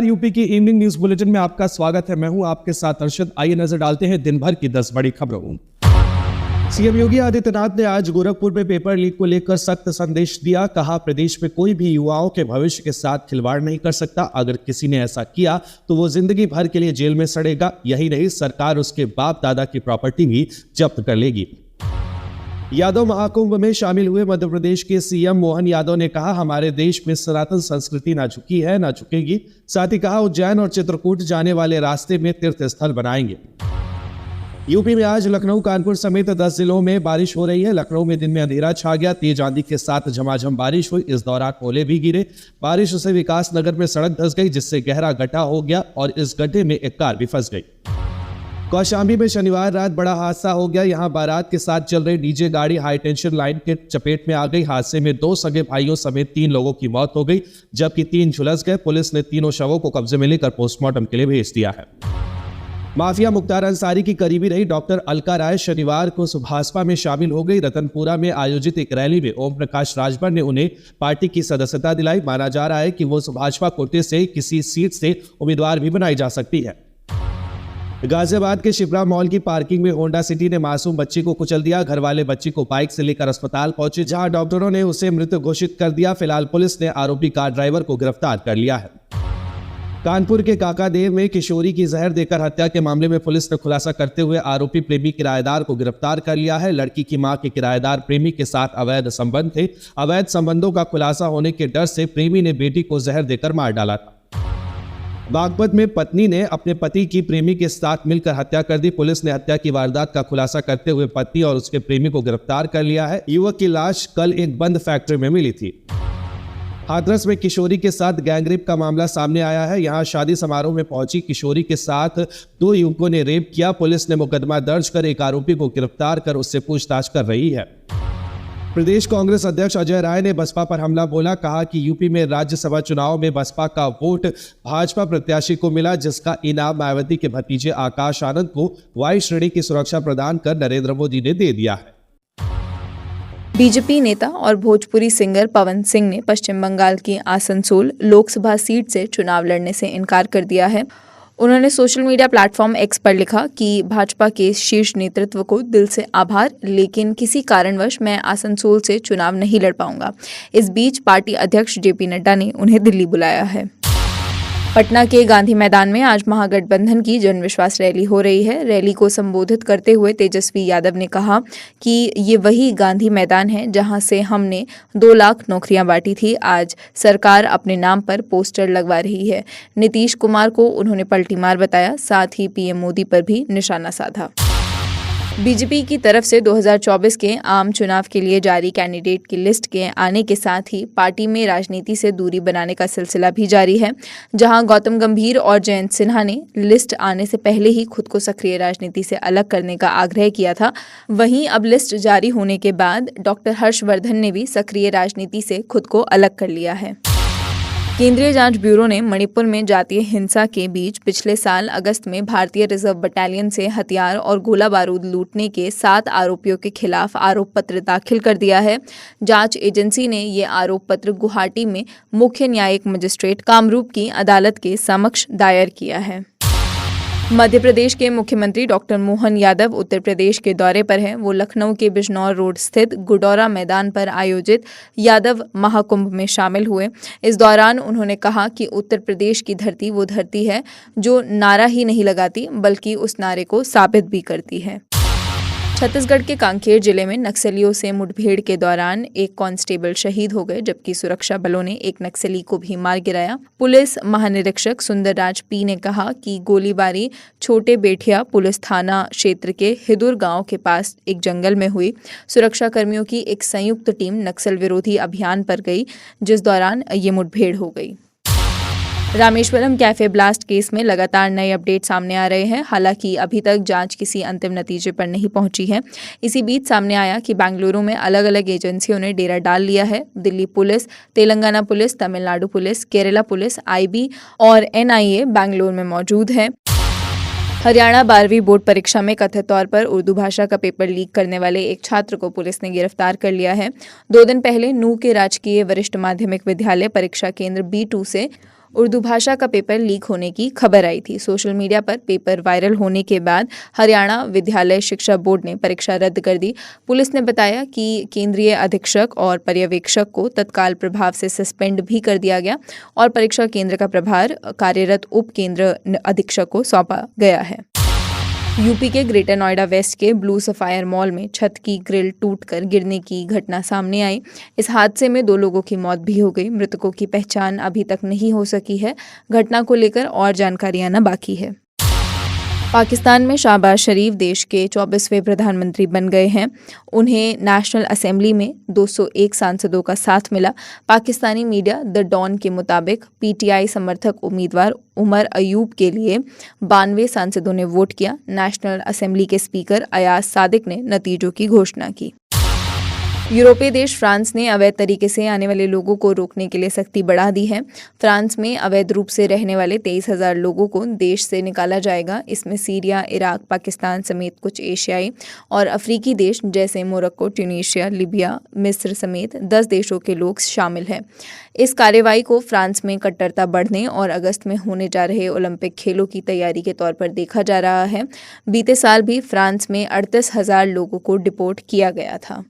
UP की evening news bulletin में आपका स्वागत है। मैं हूं आपके साथ अर्शद। आइए नजर डालते हैं दिन भर की 10 बड़ी खबरों। सीएम योगी आदित्यनाथ ने आज गोरखपुर में पेपर लीक को लेकर सख्त संदेश दिया। कहा, प्रदेश में कोई भी युवाओं के भविष्य के साथ खिलवाड़ नहीं कर सकता। अगर किसी ने ऐसा किया तो वो जिंदगी भर के लिए जेल में सड़ेगा। यही नहीं, सरकार उसके बाप दादा की प्रॉपर्टी भी जब्त कर लेगी। यादव महाकुंभ में शामिल हुए मध्य प्रदेश के सीएम मोहन यादव ने कहा, हमारे देश में सनातन संस्कृति ना झुकी है ना झुकेगी। साथ ही कहा, उज्जैन और चित्रकूट जाने वाले रास्ते में तीर्थ स्थल बनाएंगे। यूपी में आज लखनऊ, कानपुर समेत 10 जिलों में बारिश हो रही है। लखनऊ में दिन में अंधेरा छा गया, तेज आंधी के साथ झमाझम बारिश हुई। इस दौरान ओले भी गिरे। बारिश से विकास नगर में सड़क धंस गई, जिससे गहरा गड्ढा हो गया और इस गड्ढे में एक कार भी फंस गई। कौशाम्बी में शनिवार रात बड़ा हादसा हो गया। यहां बारात के साथ चल रही डीजे गाड़ी हाई टेंशन लाइन के चपेट में आ गई। हादसे में 2 सगे भाइयों समेत 3 लोगों की मौत हो गई, जबकि 3 झुलस गए। पुलिस ने तीनों शवों को कब्जे में लेकर पोस्टमार्टम के लिए भेज दिया है। माफिया मुख्तार अंसारी की करीबी रही डॉक्टर अलका राय शनिवार को भाजपा में शामिल हो गई। रतनपुरा में आयोजित एक रैली में ओम प्रकाश राजभर ने उन्हें पार्टी की सदस्यता दिलाई। माना जा रहा है कि वो भाजपा कोटे से किसी सीट से उम्मीदवार भी बनाई जा सकती है। गाजियाबाद के शिप्रा मॉल की पार्किंग में होंडा सिटी ने मासूम बच्ची को कुचल दिया। घर वाले बच्ची को बाइक से लेकर अस्पताल पहुंचे, जहां डॉक्टरों ने उसे मृत घोषित कर दिया। फिलहाल पुलिस ने आरोपी कार ड्राइवर को गिरफ्तार कर लिया है। कानपुर के काकादेव में किशोरी की जहर देकर हत्या के मामले में पुलिस ने खुलासा करते हुए आरोपी प्रेमी किराएदार को गिरफ्तार कर लिया है। लड़की की मां के किराएदार प्रेमी के साथ अवैध संबंध थे। अवैध संबंधों का खुलासा होने के डर से प्रेमी ने बेटी को जहर देकर मार डाला था। बागपत में पत्नी ने अपने पति की प्रेमी के साथ मिलकर हत्या कर दी। पुलिस ने हत्या की वारदात का खुलासा करते हुए पति और उसके प्रेमी को गिरफ्तार कर लिया है। युवक की लाश कल एक बंद फैक्ट्री में मिली थी। हाथरस में किशोरी के साथ गैंगरेप का मामला सामने आया है। यहां शादी समारोह में पहुंची किशोरी के साथ 2 युवकों ने रेप किया। पुलिस ने मुकदमा दर्ज कर एक आरोपी को गिरफ्तार कर उससे पूछताछ कर रही है। प्रदेश कांग्रेस अध्यक्ष अजय राय ने बसपा पर हमला बोला। कहा कि यूपी में राज्यसभा चुनाव में बसपा का वोट भाजपा प्रत्याशी को मिला, जिसका इनाम मायावती के भतीजे आकाश आनंद को वायु श्रेणी की सुरक्षा प्रदान कर नरेंद्र मोदी ने दे दिया है। बीजेपी नेता और भोजपुरी सिंगर पवन सिंह ने पश्चिम बंगाल की आसनसोल लोकसभा सीट से चुनाव लड़ने से इनकार कर दिया है। उन्होंने सोशल मीडिया प्लेटफॉर्म एक्स पर लिखा कि भाजपा के शीर्ष नेतृत्व को दिल से आभार, लेकिन किसी कारणवश मैं आसनसोल से चुनाव नहीं लड़ पाऊंगा। इस बीच पार्टी अध्यक्ष जेपी नड्डा ने उन्हें दिल्ली बुलाया है। पटना के गांधी मैदान में आज महागठबंधन की जन विश्वास रैली हो रही है। रैली को संबोधित करते हुए तेजस्वी यादव ने कहा कि ये वही गांधी मैदान है जहां से हमने 2 लाख नौकरियां बांटी थी। आज सरकार अपने नाम पर पोस्टर लगवा रही है। नीतीश कुमार को उन्होंने पलटी मार बताया, साथ ही पीएम मोदी पर भी निशाना साधा। बीजेपी की तरफ से 2024 के आम चुनाव के लिए जारी कैंडिडेट की लिस्ट के आने के साथ ही पार्टी में राजनीति से दूरी बनाने का सिलसिला भी जारी है। जहां गौतम गंभीर और जयंत सिन्हा ने लिस्ट आने से पहले ही खुद को सक्रिय राजनीति से अलग करने का आग्रह किया था, वहीं अब लिस्ट जारी होने के बाद डॉक्टर हर्षवर्धन ने भी सक्रिय राजनीति से खुद को अलग कर लिया है। केंद्रीय जांच ब्यूरो ने मणिपुर में जातीय हिंसा के बीच पिछले साल अगस्त में भारतीय रिजर्व बटालियन से हथियार और गोला बारूद लूटने के 7 आरोपियों के खिलाफ आरोप पत्र दाखिल कर दिया है। जांच एजेंसी ने ये आरोप पत्र गुवाहाटी में मुख्य न्यायिक मजिस्ट्रेट कामरूप की अदालत के समक्ष दायर किया है। मध्य प्रदेश के मुख्यमंत्री डॉक्टर मोहन यादव उत्तर प्रदेश के दौरे पर हैं। वो लखनऊ के बिजनौर रोड स्थित गुडौरा मैदान पर आयोजित यादव महाकुंभ में शामिल हुए। इस दौरान उन्होंने कहा कि उत्तर प्रदेश की धरती वो धरती है जो नारा ही नहीं लगाती बल्कि उस नारे को साबित भी करती है। छत्तीसगढ़ के कांकेर जिले में नक्सलियों से मुठभेड़ के दौरान एक कांस्टेबल शहीद हो गए, जबकि सुरक्षा बलों ने एक नक्सली को भी मार गिराया। पुलिस महानिरीक्षक सुंदरराज पी ने कहा कि गोलीबारी छोटे बेठिया पुलिस थाना क्षेत्र के हिदुर गांव के पास एक जंगल में हुई। सुरक्षा कर्मियों की एक संयुक्त टीम नक्सल विरोधी अभियान पर गई, जिस दौरान ये मुठभेड़ हो गई। रामेश्वरम कैफे ब्लास्ट केस में लगातार नए अपडेट सामने आ रहे हैं। हालांकि अभी तक जांच किसी अंतिम नतीजे पर नहीं पहुंची है। इसी बीच सामने आया कि बेंगलुरु में अलग अलग एजेंसियों ने डेरा डाल लिया है। Delhi police, Telangana police, Tamil Nadu police, Kerala police, IB और एनआईए बेंगलुरु में मौजूद है। हरियाणा 12वीं बोर्ड परीक्षा में कथित तौर पर उर्दू भाषा का पेपर लीक करने वाले एक छात्र को पुलिस ने गिरफ्तार कर लिया है। 2 दिन पहले नूह के राजकीय वरिष्ठ माध्यमिक विद्यालय परीक्षा केंद्र B2 से उर्दू भाषा का पेपर लीक होने की खबर आई थी। सोशल मीडिया पर पेपर वायरल होने के बाद हरियाणा विद्यालय शिक्षा बोर्ड ने परीक्षा रद्द कर दी। पुलिस ने बताया कि केंद्रीय अधीक्षक और पर्यवेक्षक को तत्काल प्रभाव से सस्पेंड भी कर दिया गया और परीक्षा केंद्र का प्रभार कार्यरत उप केंद्र अधीक्षक को सौंपा गया है। यूपी के ग्रेटर नोएडा वेस्ट के ब्लू सफायर मॉल में छत की ग्रिल टूटकर गिरने की घटना सामने आई। इस हादसे में 2 लोगों की मौत भी हो गई। मृतकों की पहचान अभी तक नहीं हो सकी है। घटना को लेकर और जानकारी आना बाकी है। पाकिस्तान में शहबाज शरीफ देश के 24वें प्रधानमंत्री बन गए हैं। उन्हें नेशनल असेंबली में 201 सांसदों का साथ मिला। पाकिस्तानी मीडिया द डॉन के मुताबिक पीटीआई समर्थक उम्मीदवार उमर अयूब के लिए 92 सांसदों ने वोट किया। नेशनल असेंबली के स्पीकर अयाज सादिक ने नतीजों की घोषणा की। यूरोपीय देश फ्रांस ने अवैध तरीके से आने वाले लोगों को रोकने के लिए सख्ती बढ़ा दी है। फ्रांस में अवैध रूप से रहने वाले 23,000 लोगों को देश से निकाला जाएगा। इसमें सीरिया, इराक, पाकिस्तान समेत कुछ एशियाई और अफ्रीकी देश जैसे मोरक्को, ट्यूनीशिया, लीबिया, मिस्र समेत 10 देशों के लोग शामिल हैं। इस कार्रवाई को फ्रांस में कट्टरता बढ़ने और अगस्त में होने जा रहे ओलंपिक खेलों की तैयारी के तौर पर देखा जा रहा है। बीते साल भी फ्रांस में 38,000 लोगों को डिपोर्ट किया गया था।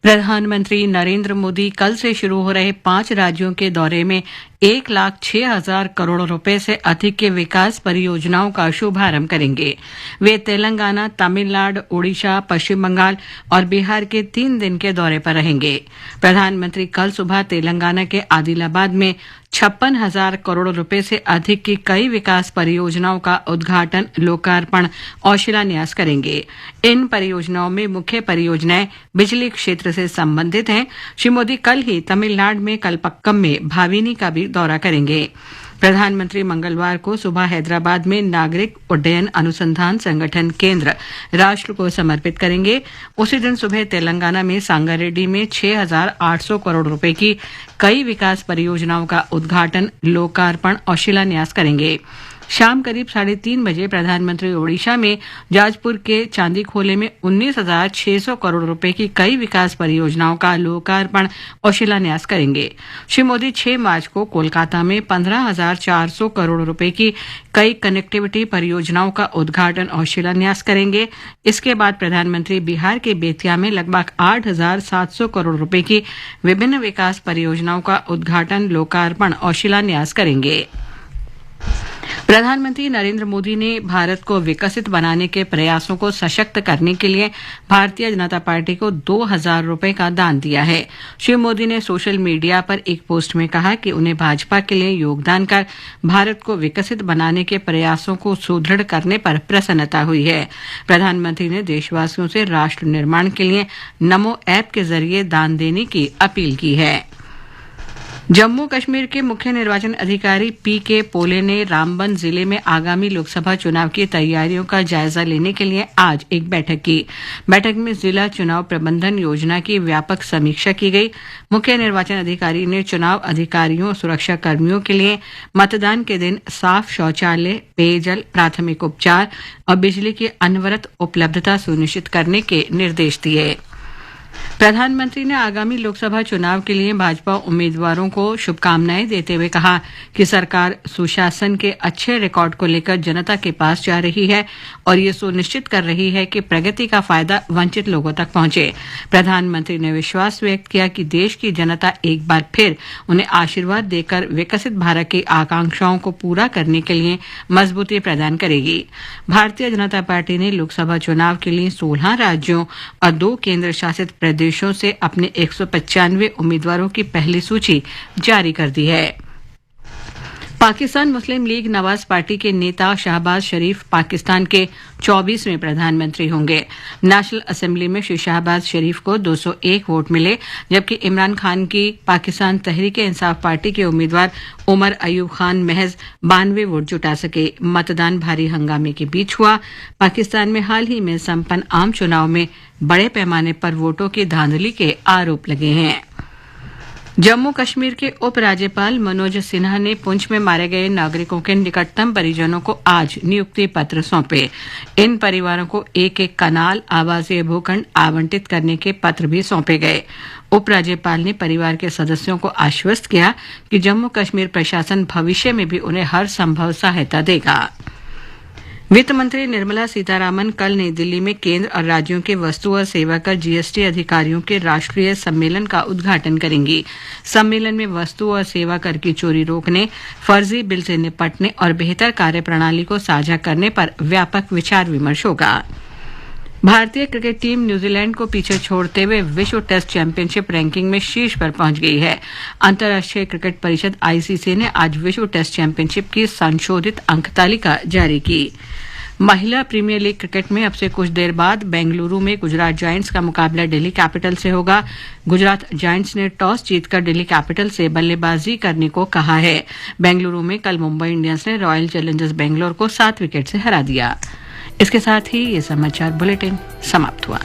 प्रधानमंत्री नरेंद्र मोदी कल से शुरू हो रहे 5 राज्यों के दौरे में 1,06,000 करोड़ रुपए से अधिक के विकास परियोजनाओं का शुभारंभ करेंगे। वे तेलंगाना, तमिलनाडु, ओडिशा, पश्चिम बंगाल और बिहार के 3 दिन के दौरे पर रहेंगे। प्रधानमंत्री कल सुबह तेलंगाना के आदिलाबाद में 56,000 करोड़ रुपए से अधिक की कई विकास परियोजनाओं का उद्घाटन, लोकार्पण और शिलान्यास करेंगे। इन परियोजनाओं में मुख्य परियोजनाएं बिजली क्षेत्र से संबंधित हैं। श्री मोदी कल ही तमिलनाडु में कलपक्कम में भाविनी का भी दौरा करेंगे। प्रधानमंत्री मंगलवार को सुबह हैदराबाद में नागरिक उड्डयन अनुसंधान संगठन केंद्र राष्ट्र को समर्पित करेंगे। उसी दिन सुबह तेलंगाना में सांगारेड्डी में 6,800 करोड़ रुपए की कई विकास परियोजनाओं का उद्घाटन, लोकार्पण और शिलान्यास करेंगे। शाम करीब 3:30 बजे प्रधानमंत्री ओडिशा में जाजपुर के चांदीखोले में 19,600 करोड़ रुपए की कई विकास परियोजनाओं का लोकार्पण और शिलान्यास करेंगे। श्री मोदी 6 मार्च को कोलकाता में 15,400 करोड़ रुपए की कई कनेक्टिविटी परियोजनाओं का उद्घाटन और शिलान्यास करेंगे। इसके बाद प्रधानमंत्री बिहार के बेतिया में लगभग 8,700 करोड़ रुपए की विभिन्न विकास परियोजनाओं का उद्घाटन, लोकार्पण और शिलान्यास करेंगे। प्रधानमंत्री नरेंद्र मोदी ने भारत को विकसित बनाने के प्रयासों को सशक्त करने के लिए भारतीय जनता पार्टी को 2,000 रुपए का दान दिया है। श्री मोदी ने सोशल मीडिया पर एक पोस्ट में कहा कि उन्हें भाजपा के लिए योगदान कर भारत को विकसित बनाने के प्रयासों को सुदृढ़ करने पर प्रसन्नता हुई है। प्रधानमंत्री ने देशवासियों से राष्ट्र निर्माण के लिए नमो ऐप के जरिए दान देने की अपील की है। जम्मू कश्मीर के मुख्य निर्वाचन अधिकारी पीके पोले ने रामबन जिले में आगामी लोकसभा चुनाव की तैयारियों का जायजा लेने के लिए आज एक बैठक की। बैठक में जिला चुनाव प्रबंधन योजना की व्यापक समीक्षा की गई। मुख्य निर्वाचन अधिकारी ने चुनाव अधिकारियों और सुरक्षा कर्मियों के लिए मतदान के दिन साफ शौचालय, पेयजल, प्राथमिक उपचार और बिजली की अनवरत उपलब्धता सुनिश्चित करने के निर्देश दिए। प्रधानमंत्री ने आगामी लोकसभा चुनाव के लिए भाजपा उम्मीदवारों को शुभकामनाएं देते हुए कहा कि सरकार सुशासन के अच्छे रिकॉर्ड को लेकर जनता के पास जा रही है और ये सुनिश्चित कर रही है कि प्रगति का फायदा वंचित लोगों तक पहुंचे। प्रधानमंत्री ने विश्वास व्यक्त किया कि देश की जनता एक बार फिर उन्हें आशीर्वाद देकर विकसित भारत की आकांक्षाओं को पूरा करने के लिए मजबूती प्रदान करेगी। भारतीय जनता पार्टी ने लोकसभा चुनाव के लिए 16 राज्यों और 2 केंद्र शासित प्रदेशों से अपने 195 उम्मीदवारों की पहली सूची जारी कर दी है। पाकिस्तान मुस्लिम लीग नवाज पार्टी के नेता शहबाज शरीफ पाकिस्तान के 24वें प्रधानमंत्री होंगे। नेशनल असेंबली में श्री शहबाज शरीफ को 201 वोट मिले, जबकि इमरान खान की पाकिस्तान तहरीक-ए-इंसाफ पार्टी के उम्मीदवार उमर अयूब खान महज 92 वोट जुटा सके। मतदान भारी हंगामे के बीच हुआ। पाकिस्तान में हाल ही में संपन्न आम चुनाव में बड़े पैमाने पर वोटों की धांधली के आरोप लगे हैं। जम्मू कश्मीर के उपराज्यपाल मनोज सिन्हा ने पुंछ में मारे गए नागरिकों के निकटतम परिजनों को आज नियुक्ति पत्र सौंपे। इन परिवारों को एक एक कनाल आवासीय भूखंड आवंटित करने के पत्र भी सौंपे गए। उपराज्यपाल ने परिवार के सदस्यों को आश्वस्त किया कि जम्मू कश्मीर प्रशासन भविष्य में भी उन्हें हर संभव सहायता देगा। वित्त मंत्री निर्मला सीतारामन कल नई दिल्ली में केंद्र और राज्यों के वस्तु और सेवा कर जीएसटी अधिकारियों के राष्ट्रीय सम्मेलन का उद्घाटन करेंगी। सम्मेलन में वस्तु और सेवा कर की चोरी रोकने, फर्जी बिल से निपटने और बेहतर कार्यप्रणाली को साझा करने पर व्यापक विचार विमर्श होगा। भारतीय क्रिकेट टीम न्यूजीलैंड को पीछे छोड़ते हुए विश्व टेस्ट चैंपियनशिप रैंकिंग में शीर्ष पर पहुंच गई है। अंतर्राष्ट्रीय क्रिकेट परिषद आईसीसी ने आज विश्व टेस्ट चैंपियनशिप की संशोधित अंक तालिका जारी की। महिला प्रीमियर लीग क्रिकेट में अब से कुछ देर बाद बेंगलुरु में गुजरात जायंट्स का मुकाबला दिल्ली कैपिटल से होगा। गुजरात जायंट्स ने टॉस जीतकर दिल्ली कैपिटल से बल्लेबाजी करने को कहा है। बेंगलुरु में कल मुंबई इंडियंस ने रॉयल चैलेंजर्स बेंगलोर को 7 विकेट से हरा दिया। इसके साथ ही ये समाचार बुलेटिन समाप्त हुआ।